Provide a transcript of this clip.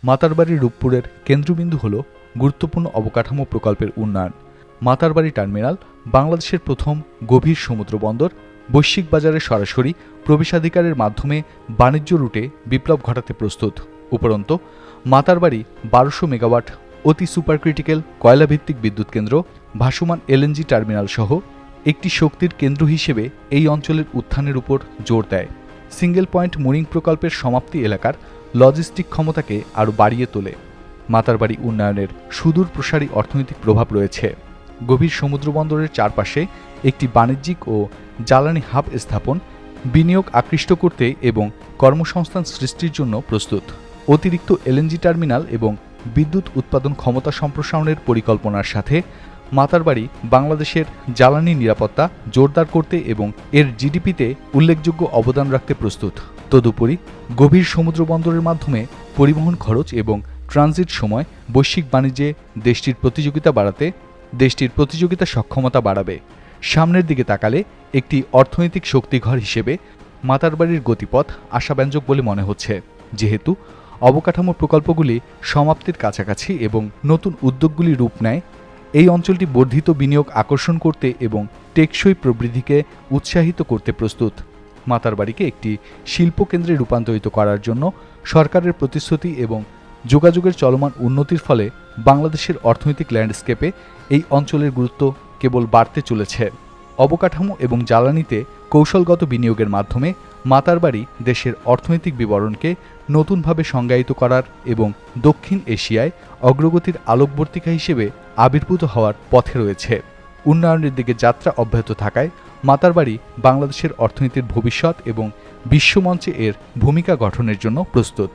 মাতারবাড়ি রূপপুরের কেন্দ্রবিন্দু হল গুরুত্বপূর্ণ অবকাঠামো প্রকল্পের উন্নয়ন। মাতারবাড়ি টার্মিনাল বাংলাদেশের প্রথম গভীর সমুদ্র বন্দর। বৈশ্বিক বাজারে সরাসরি প্রবেশাধিকারের মাধ্যমে বাণিজ্য রুটে বিপ্লব ঘটাতে প্রস্তুত। উপরন্তু মাতারবাড়ি 1200 মেগাওয়াট অতি সুপারক্রিটিক্যাল কয়লাভিত্তিক বিদ্যুৎ কেন্দ্র, ভাসমান এলএনজি টার্মিনাল সহ একটি শক্তির কেন্দ্র হিসেবে এই অঞ্চলের উত্থানের উপর জোর দেয়। সিঙ্গেল পয়েন্ট মুরিং প্রকল্পের সমাপ্তি এলাকার লজিস্টিক ক্ষমতাকে আরও বাড়িয়ে তোলে। মাতারবাড়ি উন্নয়নের সুদূর প্রসারী অর্থনৈতিক প্রভাব রয়েছে। গভীর সমুদ্র বন্দরের চারপাশে একটি বাণিজ্যিক ও জ্বালানি হাব স্থাপন বিনিয়োগ আকৃষ্ট করতে এবং কর্মসংস্থান সৃষ্টির জন্য প্রস্তুত। অতিরিক্ত এলএনজি টার্মিনাল এবং বিদ্যুৎ উৎপাদন ক্ষমতা সম্প্রসারণের পরিকল্পনার সাথে মাতারবাড়ি বাংলাদেশের জ্বালানি নিরাপত্তা জোরদার করতে এবং এর জিডিপিতে উল্লেখযোগ্য অবদান রাখতে প্রস্তুত। তদুপরি গভীর সমুদ্র বন্দরের মাধ্যমে পরিবহন খরচ এবং ট্রানজিট সময় বৈশ্বিক বাণিজ্যে দেশটির প্রতিযোগিতা সক্ষমতা বাড়াবে। সামনের দিকে তাকালে একটি অর্থনৈতিক শক্তিঘর হিসেবে মাতারবাড়ির গতিপথ আশাব্যঞ্জক বলে মনে হচ্ছে, যেহেতু অবকাঠামো প্রকল্পগুলি সমাপ্তির কাছাকাছি এবং নতুন উদ্যোগগুলি রূপ নেয়। এই অঞ্চলটি বর্ধিত বিনিয়োগ আকর্ষণ করতে এবং টেকসই প্রবৃদ্ধিকে উৎসাহিত করতে প্রস্তুত। মাতারবাড়িকে একটি শিল্পকেন্দ্রে রূপান্তরিত করার জন্য সরকারের প্রতিশ্রুতি এবং যোগাযোগের চলমান উন্নতির ফলে বাংলাদেশের অর্থনৈতিক ল্যান্ডস্কেপে এই অঞ্চলের গুরুত্ব কেবল বাড়তে চলেছে। অবকাঠামো এবং জ্বালানিতে কৌশলগত বিনিয়োগের মাধ্যমে মাতারবাড়ি দেশের অর্থনৈতিক বিবরণকে নতুনভাবে সংজ্ঞায়িত করার এবং দক্ষিণ এশিয়ায় অগ্রগতির আলোকবর্তিকা হিসেবে আবির্ভূত হওয়ার পথে রয়েছে। উন্নয়নের দিকে যাত্রা অব্যাহত থাকায় মাতারবাড়ি বাংলাদেশের অর্থনীতির ভবিষ্যৎ এবং বিশ্বমঞ্চে এর ভূমিকা গঠনের জন্য প্রস্তুত।